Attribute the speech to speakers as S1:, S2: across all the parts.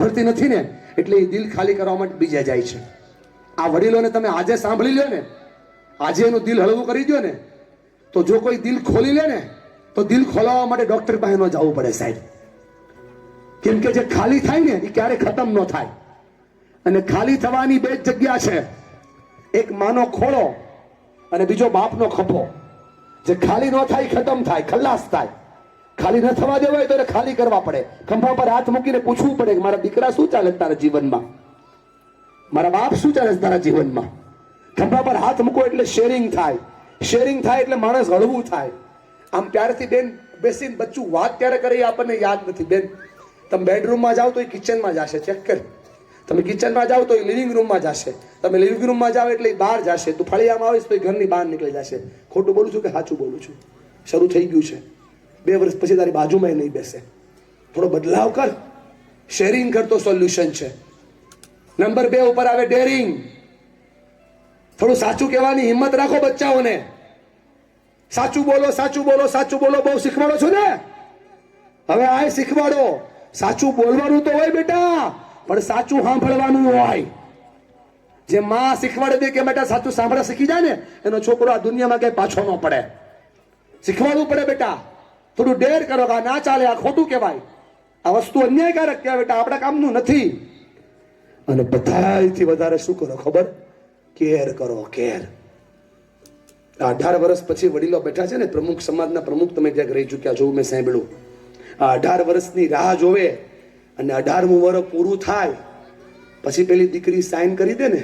S1: ભરતી નથી ને એટલે એ દિલ ખાલી કરવા માટે બીજા જાય છે. આ વડીલોને તમે આજે સાંભળી લો ને, આજે એનું દિલ હળવું કરી દો ને, તો જો કોઈ દિલ ખોલી લે ને તો દિલ ખોલાવવા માટે ડોક્ટર પાસે ન જવું પડે સાહેબ. કેમ કે જે ખાલી થાય ને એ ક્યારે ખતમ ન થાય. અને ખાલી થવાની બે જ જગ્યા છે, એક માનો ખોળો અને બીજો બાપનો ખભો. જે ખાલી ન થાય ખતમ થાય, ખલ્લાસ થાય. ખાલી ન થવા દેવાય તો ખાલી કરવા પડે. ખંભા પર હાથ મૂકીને પૂછવું પડે કે મારા દીકરા શું ચાલે તારા જીવનમાં, મારા બાપ શું ચાલે તારા જીવનમાં. ખંભા પર હાથ મૂકો એટલે શેરિંગ થાય. શેરિંગ થાય એટલે માણસ હળવું થાય. આમ પ્યારથી બેન બેસીને બચ્ચું વાત ત્યારે કરે એ આપણને યાદ નથી. બેન તમે બેડરૂમમાં જાઓ તો એ કિચનમાં જશે, ચેક કર. તમે કિચનમાં જાઓ તો એ લિવિંગ રૂમમાં જશે. તમે લિવિંગ રૂમમાં જાઓ એટલે એ બહાર જશે. તું ફળિયામાં આવીશ તો એ ઘરની બહાર નીકળી જશે. ખોટું બોલું છું કે સાચું બોલું છું? શરૂ થઈ ગયું છે. 2 વર્ષ પછી તારી બાજુમાં નહીં બેસે. થોડો બદલાવ કર, શેરિંગ કરતો સોલ્યુશન છે. નંબર 2 ઉપર આવે ડેરિંગ. થોડું સાચું કહેવાની હિંમત રાખો બચ્ચાઓને. સાચું બોલો, સાચું બોલો, સાચું બોલો. બહુ શીખવાડો છો ને, હવે આ શીખવાડો. સાચું બોલવાનું તો હોય બેટા, પણ સાચું સાંભળવાનું હોય. જે માં શીખવાડે દે કે બેટા સાચું સાંભળવા શીખી જાય ને, એનો છોકરો આ દુનિયામાં કઈ પાછો ન પડે. શીખવાડવું પડે બેટા. થોડું ડેર કરો કે આ ના ચાલે, આ ખોટું કહેવાય, આ વસ્તુ અન્યાયકારક કહેવાય બેટા, આપણા કામનું નથી. અને બધાથી વધારે શું કરો ખબર? કેર કરો, કેર. 18 વર્ષ પછી વડીલો બેઠા છે ને, પ્રમુખ સમાજના પ્રમુખ, તમે ક્યાંક રહી ચૂક્યા છો મેં સાંભળ્યું. આ 18 વર્ષની રાહ જોવે અને 18મું વર્ષ પૂરું થાય પછી પેલી દીકરી સાઈન કરી દે ને,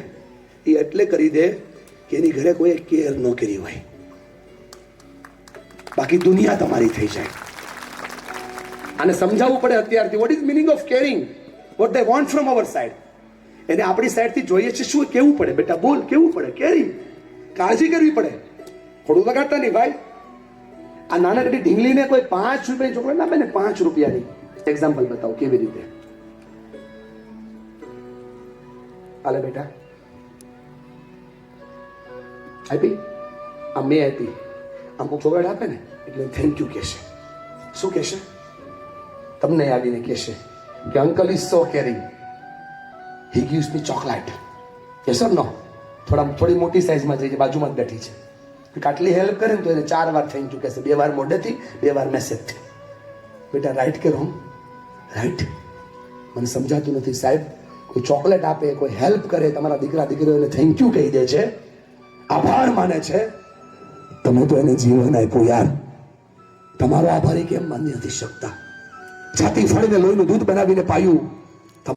S1: એ એટલે કરી દે કે એની ઘરે કોઈ કેર ન કરી હોય. બાકી દુનિયા તમારી થઈ જાય. આને સમજાવવું પડે અત્યારથી. What is meaning of caring? What they want from our side. એને આપણી સાઈડથી જોઈએ છે શું કેવું પડે બેટા? બોલ, કેવું પડે? કેરિંગ, કાળજી કરવી પડે. થોડું લગાડતા નહીં ભાઈ. આ નાનકડી ઢીંગલીને કોઈ 5 રૂપિયાની ચોકલેટ આપે ને, 5 રૂપિયાની, એક્ઝામ્પલ બતાવો કેવી રીતે હાલે બેટા. આપી, આ મેં આપી. આમ કોઈ ચોકલેટ આપે ને એટલે થેન્ક યુ કહેશે. શું કહેશે? તમને આવીને કહેશે કે uncle is so caring, he gives me chocolate. Yes or no? થોડી મોટી સાઈઝમાં જઈએ, બાજુમાં જ બેઠી છે. આટલી હેલ્પ કરે ને તો એને 4 વાર થેન્ક યુ કહેશે. 2 વાર મોઢેથી, 2 વાર મેસેજથી. બેટા રાઈટ કે રોંગ? રાઈટ. મને સમજાતું નથી સાહેબ. કોઈ ચોકલેટ આપે, કોઈ હેલ્પ કરે, તમારા દીકરા દીકરીઓને થેન્ક યુ કહી દે છે, આભાર માને છે. તમે તો એને જીવન આપ્યું યાર. તમારો આભારી કેમ માની નથી શકતા? જાતિ ફળને લોહીનું દૂધ બનાવીને પાયું,